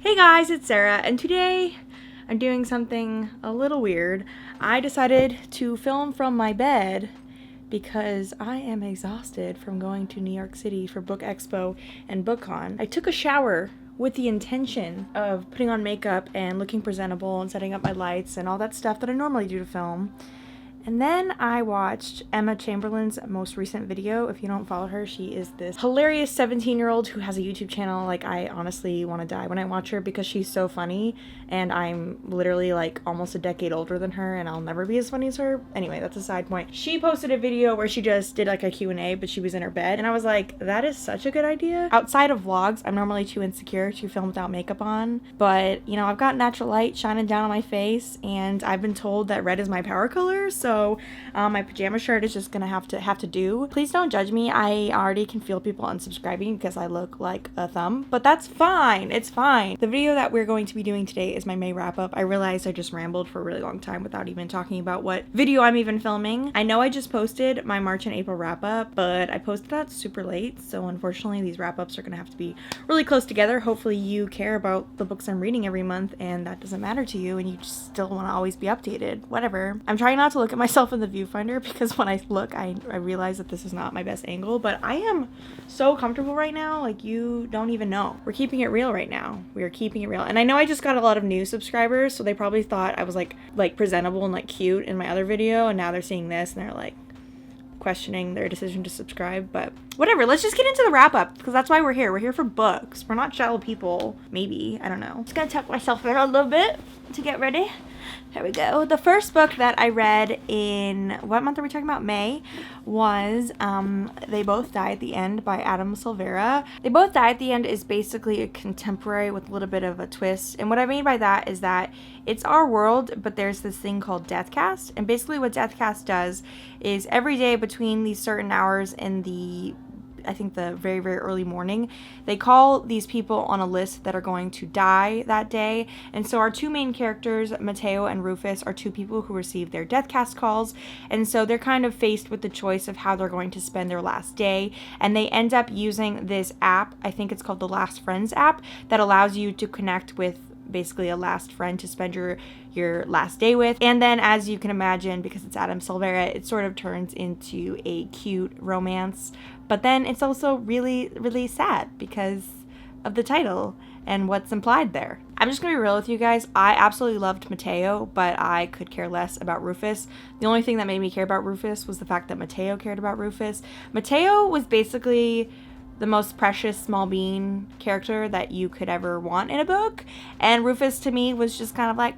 Hey guys, it's Sarah, and today I'm doing something a little weird. I decided to film from my bed because I am exhausted from going to New York City for Book Expo and BookCon. I took a shower with the intention of putting on makeup and looking presentable and setting up my lights and all that stuff that I normally do to film. And then I watched Emma Chamberlain's most recent video. If you don't follow her, she is this hilarious 17-year-old who has a YouTube channel. Like, I honestly want to die when I watch her because she's so funny, and I'm literally like almost a decade older than her, and I'll never be as funny as her. Anyway, that's a side point. She posted a video where she just did like a Q&A, but she was in her bed, and I was like, that is such a good idea. Outside of vlogs, I'm normally too insecure to film without makeup on, but you know, I've got natural light shining down on my face, and I've been told that red is my power color, so my pajama shirt is just gonna have to do. Please don't judge me. I already can feel people unsubscribing because I look like a thumb, but that's fine. It's fine. The video that we're going to be doing today is my May wrap up. I realized I just rambled for a really long time without even talking about what video I'm even filming. I know I just posted my March and April wrap up, but I posted that super late, so unfortunately these wrap ups are gonna have to be really close together. Hopefully you care about the books I'm reading every month and that doesn't matter to you and you just still want to always be updated. Whatever. I'm trying not to look at myself in the viewfinder because when I look I realize that this is not my best angle, but I am so comfortable right now, like you don't even know. We're keeping it real right now. We are keeping it real. And I know I just got a lot of new subscribers, so they probably thought I was like presentable and like cute in my other video, and now they're seeing this and they're like questioning their decision to subscribe. But whatever, let's just get into the wrap up because that's why we're here. We're here for books. We're not shallow people. Maybe, I don't know. Just gonna tuck myself in a little bit to get ready. There we go. The first book that I read in, what month are we talking about? May, was They Both Die at the End by Silvera. They Both Die at the End is basically a contemporary with a little bit of a twist. And what I mean by that is that it's our world, but there's this thing called Deathcast. And basically what Deathcast does is every day between these certain hours in the very, very early morning, they call these people on a list that are going to die that day. And so our two main characters, Mateo and Rufus, are two people who receive their Deathcast calls. And so they're kind of faced with the choice of how they're going to spend their last day. And they end up using this app, I think it's called the Last Friends app, that allows you to connect with basically a last friend to spend your last day with. And then, as you can imagine, because it's Silvera, it sort of turns into a cute romance, but then it's also really, really sad because of the title and what's implied there. I'm just gonna be real with you guys. I absolutely loved Mateo, but I could care less about Rufus. The only thing that made me care about Rufus was the fact that Mateo cared about Rufus. Mateo was basically the most precious small bean character that you could ever want in a book, and Rufus to me was just kind of like,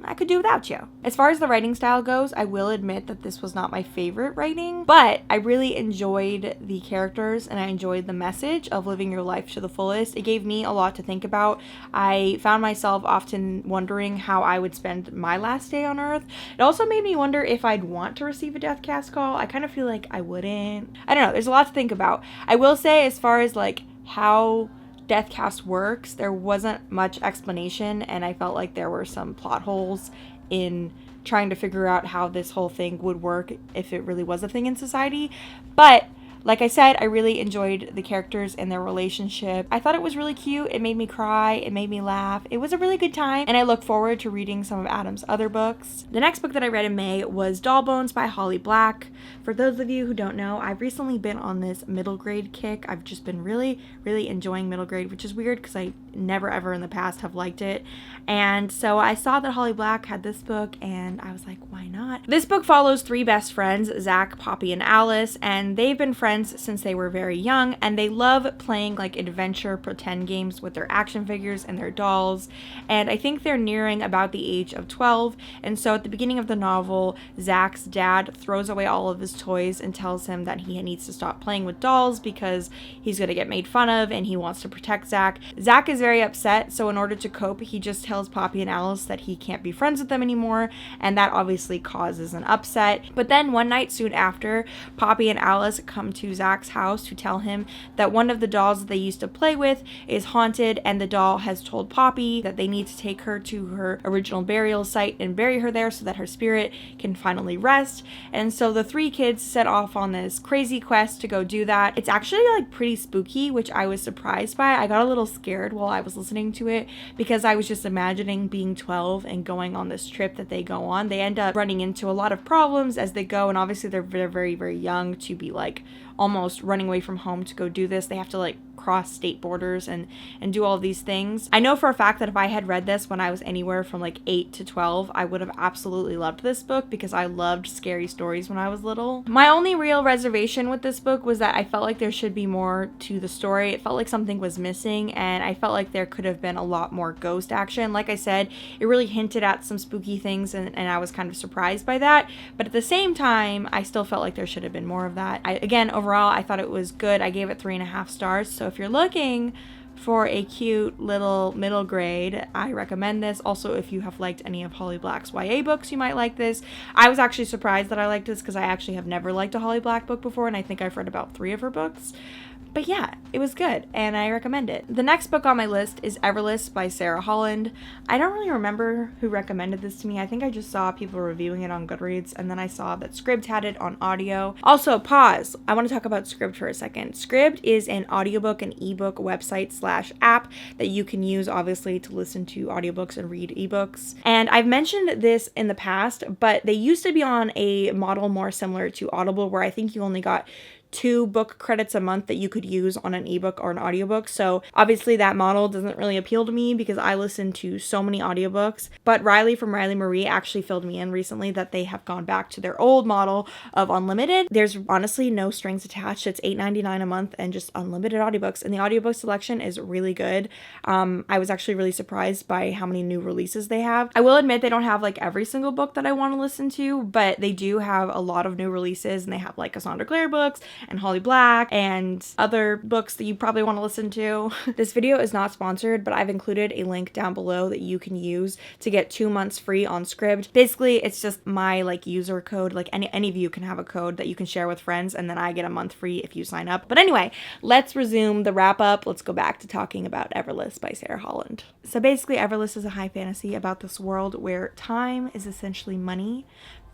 I could do without you. As far as the writing style goes, I will admit that this was not my favorite writing, but I really enjoyed the characters and I enjoyed the message of living your life to the fullest. It gave me a lot to think about. I found myself often wondering how I would spend my last day on Earth. It also made me wonder if I'd want to receive a Deathcast call. I kind of feel like I wouldn't. I don't know. There's a lot to think about. I will say, as far as like how Deathcast works, there wasn't much explanation, and I felt like there were some plot holes in trying to figure out how this whole thing would work if it really was a thing in society. But like I said, I really enjoyed the characters and their relationship. I thought it was really cute. It made me cry. It made me laugh. It was a really good time, and I look forward to reading some of Adam's other books. The next book that I read in May was Doll Bones by Holly Black. For those of you who don't know, I've recently been on this middle grade kick. I've just been really, really enjoying middle grade, which is weird because I never ever in the past have liked it. And so I saw that Holly Black had this book, and I was like, why not? This book follows three best friends, Zach, Poppy, and Alice, and they've been friends since they were very young, and they love playing like adventure pretend games with their action figures and their dolls. And I think they're nearing about the age of 12, and so at the beginning of the novel, Zach's dad throws away all of his toys and tells him that he needs to stop playing with dolls because he's going to get made fun of, and he wants to protect Zach. Zach is very upset, so in order to cope, he just tells Poppy and Alice that he can't be friends with them anymore, and that obviously causes an upset. But then one night soon after, Poppy and Alice come to Zach's house to tell him that one of the dolls that they used to play with is haunted, and the doll has told Poppy that they need to take her to her original burial site and bury her there so that her spirit can finally rest. And so the three kids set off on this crazy quest to go do that. It's actually like pretty spooky, which I was surprised by. I got a little scared while while I was listening to it, because I was just imagining being 12 and going on this trip that they go on. They end up running into a lot of problems as they go, and obviously they're very, very young to be like almost running away from home to go do this. They have to like cross state borders and do all of these things. I know for a fact that if I had read this when I was anywhere from like 8 to 12, I would have absolutely loved this book, because I loved scary stories when I was little. My only real reservation with this book was that I felt like there should be more to the story. It felt like something was missing, and I felt like there could have been a lot more ghost action. Like I said, it really hinted at some spooky things, and I was kind of surprised by that, but at the same time, I still felt like there should have been more of that. Again, overall, I thought it was good. I gave it 3.5 stars, so if you're looking for a cute little middle grade, I recommend this. Also, if you have liked any of Holly Black's YA books, you might like this. I was actually surprised that I liked this, because I actually have never liked a Holly Black book before, and I think I've read about 3 of her books. But yeah, it was good, and I recommend it. The next book on my list is Everless by Sara Holland. I don't really remember who recommended this to me. I think I just saw people reviewing it on Goodreads, and then I saw that Scribd had it on audio. Also, pause. I want to talk about Scribd for a second. Scribd is an audiobook and ebook website/app that you can use, obviously, to listen to audiobooks and read ebooks. And I've mentioned this in the past, but they used to be on a model more similar to Audible, where I think you only got 2 book credits a month that you could use on an ebook or an audiobook. So obviously that model doesn't really appeal to me, because I listen to so many audiobooks. But Riley from Riley Marie actually filled me in recently that they have gone back to their old model of unlimited. There's honestly no strings attached. It's $8.99 a month and just unlimited audiobooks. And the audiobook selection is really good. I was actually really surprised by how many new releases they have. I will admit they don't have like every single book that I want to listen to, but they do have a lot of new releases, and they have like Cassandra Clare books and Holly Black and other books that you probably want to listen to. This video is not sponsored, but I've included a link down below that you can use to get 2 months free on Scribd. Basically, it's just my like user code. Like any of you can have a code that you can share with friends, and then I get a month free if you sign up. But anyway, let's resume the wrap up. Let's go back to talking about Everless by Sara Holland. So basically, Everless is a high fantasy about this world where time is essentially money.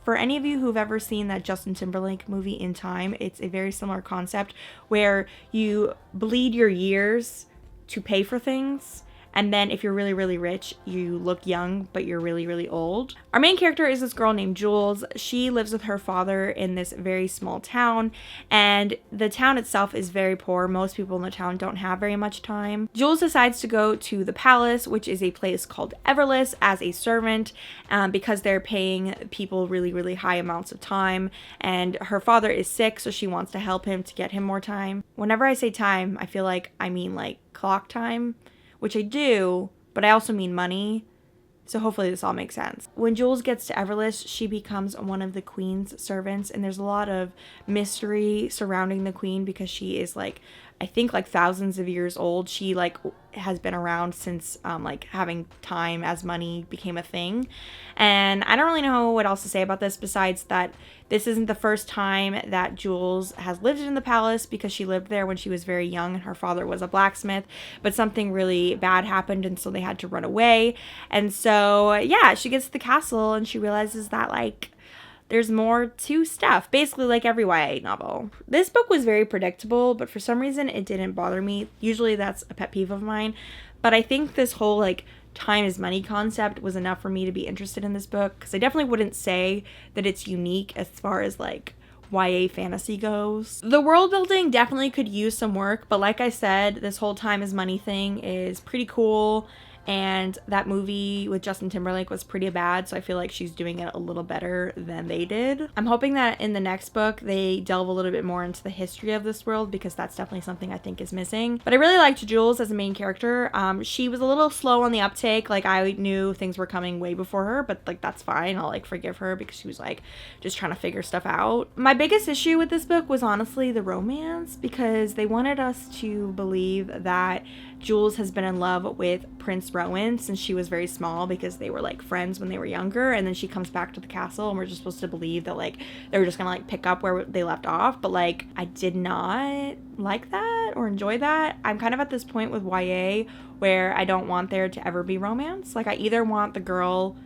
For any of you who've ever seen that Justin Timberlake movie In Time, it's a very similar concept where you bleed your years to pay for things. And then if you're really, really rich, you look young, but you're really, really old. Our main character is this girl named Jules. She lives with her father in this very small town, and the town itself is very poor. Most people in the town don't have very much time. Jules decides to go to the palace, which is a place called Everless, as a servant, because they're paying people really, really high amounts of time. And her father is sick, so she wants to help him to get him more time. Whenever I say time, I feel like I mean like clock time, which I do, but I also mean money. So hopefully this all makes sense. When Jules gets to Everless, she becomes one of the queen's servants, and there's a lot of mystery surrounding the queen, because she is like, I think like thousands of years old. She like has been around since like having time as money became a thing. And I don't really know what else to say about this besides that this isn't the first time that Jules has lived in the palace, because she lived there when she was very young and her father was a blacksmith, but something really bad happened, and so they had to run away. And so yeah, she gets to the castle and she realizes that like there's more to stuff, basically like every YA novel. This book was very predictable, but for some reason it didn't bother me. Usually that's a pet peeve of mine, but I think this whole like time is money concept was enough for me to be interested in this book, because I definitely wouldn't say that it's unique as far as like YA fantasy goes. The world building definitely could use some work, but like I said, this whole time is money thing is pretty cool. And that movie with Justin Timberlake was pretty bad, so I feel like she's doing it a little better than they did. I'm hoping that in the next book, they delve a little bit more into the history of this world, because that's definitely something I think is missing. But I really liked Jules as a main character. She was a little slow on the uptake. Like, I knew things were coming way before her, but like that's fine. I'll like forgive her, because she was like just trying to figure stuff out. My biggest issue with this book was honestly the romance, because they wanted us to believe that Jules has been in love with Prince Rowan since she was very small, because they were like friends when they were younger, and then she comes back to the castle and we're just supposed to believe that like they were just gonna like pick up where they left off. But like I did not like that or enjoy that. I'm kind of at this point with YA where I don't want there to ever be romance. Like I either want the girl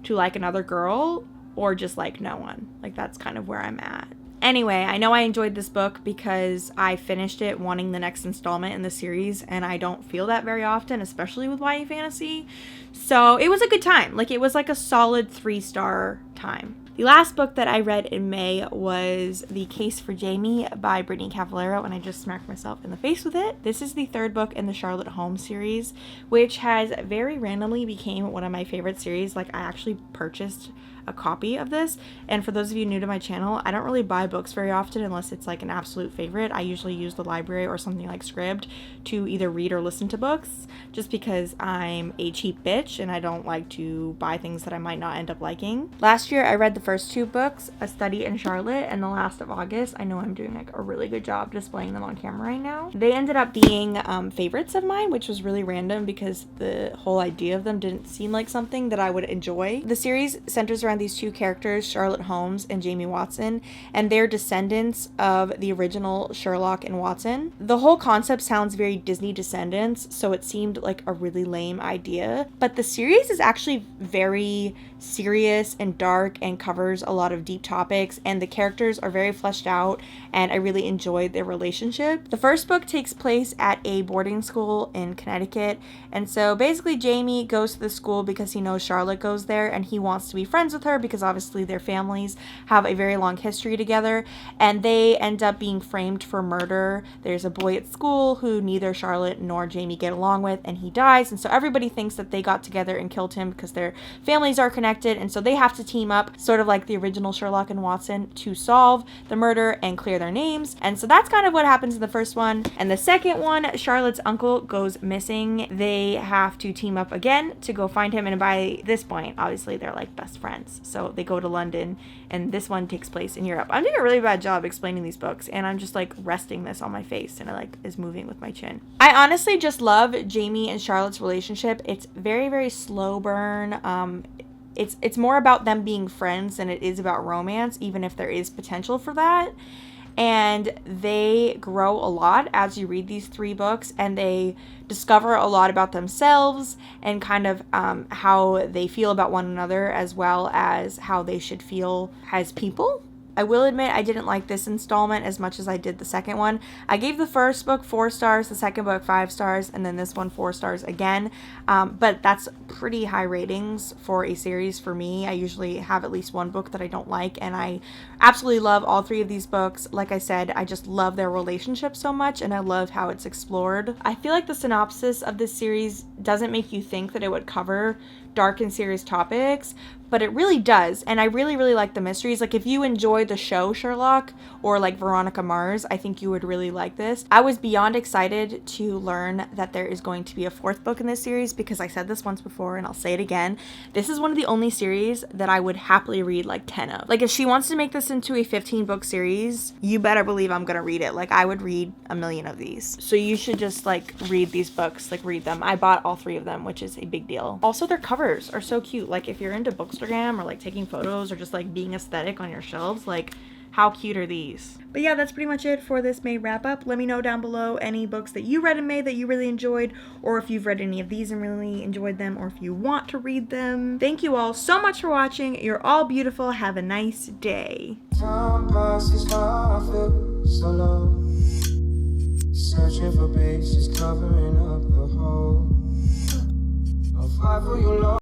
to like another girl or just like no one. Like that's kind of where I'm at. Anyway, I know I enjoyed this book because I finished it wanting the next installment in the series, and I don't feel that very often, especially with YA fantasy. So it was a good time. Like, it was like a solid 3-star time. The last book that I read in May was The Case for Jamie by Brittany Cavallaro, and I just smacked myself in the face with it. This is the 3rd book in the Charlotte Holmes series, which has very randomly became one of my favorite series. Like, I actually purchased a copy of this, and for those of you new to my channel, I don't really buy books very often unless it's like an absolute favorite. I usually use the library or something like Scribd to either read or listen to books, just because I'm a cheap bitch and I don't like to buy things that I might not end up liking. Last year I read the first 2 books, A Study in Charlotte and The Last of August. I know I'm doing like a really good job displaying them on camera right now. They ended up being favorites of mine, which was really random because the whole idea of them didn't seem like something that I would enjoy. The series centers around these 2 characters, Charlotte Holmes and Jamie Watson, and they're descendants of the original Sherlock and Watson. The whole concept sounds very Disney Descendants, so it seemed like a really lame idea, but the series is actually very serious and dark and covers a lot of deep topics, and the characters are very fleshed out, and I really enjoyed their relationship. The first book takes place at a boarding school in Connecticut, and so basically Jamie goes to the school because he knows Charlotte goes there and he wants to be friends with her because obviously their families have a very long history together, and they end up being framed for murder. There's a boy at school who neither Charlotte nor Jamie get along with, and he dies, and so everybody thinks that they got together and killed him because their families are connected, and so they have to team up, sort of like the original Sherlock and Watson, to solve the murder and clear their names. And so that's kind of what happens in the first one. And the second one, Charlotte's uncle goes missing. They have to team up again to go find him, and by this point obviously they're like best friends, so they go to London, and this one takes place in Europe. I'm doing a really bad job explaining these books, and I'm just like resting this on my face, and it like is moving with my chin. I honestly just love Jamie and Charlotte's relationship. It's very, very slow burn. It's more about them being friends than it is about romance, even if there is potential for that. And they grow a lot as you read these 3 books, and they discover a lot about themselves and kind of how they feel about one another, as well as how they should feel as people. I will admit I didn't like this installment as much as I did the second one. I gave the first book 4 stars, the second book 5 stars, and then this one 4 stars again. But that's pretty high ratings for a series for me. I usually have at least one book that I don't like, and I absolutely love all 3 of these books. Like I said, I just love their relationship so much, and I love how it's explored. I feel like the synopsis of this series doesn't make you think that it would cover dark and serious topics, but it really does. And I really, really like the mysteries. Like, if you enjoy the show Sherlock or like Veronica Mars, I think you would really like this. I was beyond excited to learn that there is going to be a 4th book in this series, because I said this once before and I'll say it again. This is one of the only series that I would happily read like 10 of. Like, if she wants to make this into a 15-book series, you better believe I'm gonna read it. Like, I would read a million of these. So you should just like read these books, like read them. I bought all 3 of them, which is a big deal. Also, their covers are so cute. Like, if you're into Bookstagram or like taking photos or just like being aesthetic on your shelves, like, how cute are these? But yeah, that's pretty much it for this May wrap up. Let me know down below any books that you read in May that you really enjoyed, or if you've read any of these and really enjoyed them, or if you want to read them. Thank you all so much for watching. You're all beautiful. Have a nice day. Time passes by, I feel so low. Searching for bases, covering up the hole. I'll fight for your love.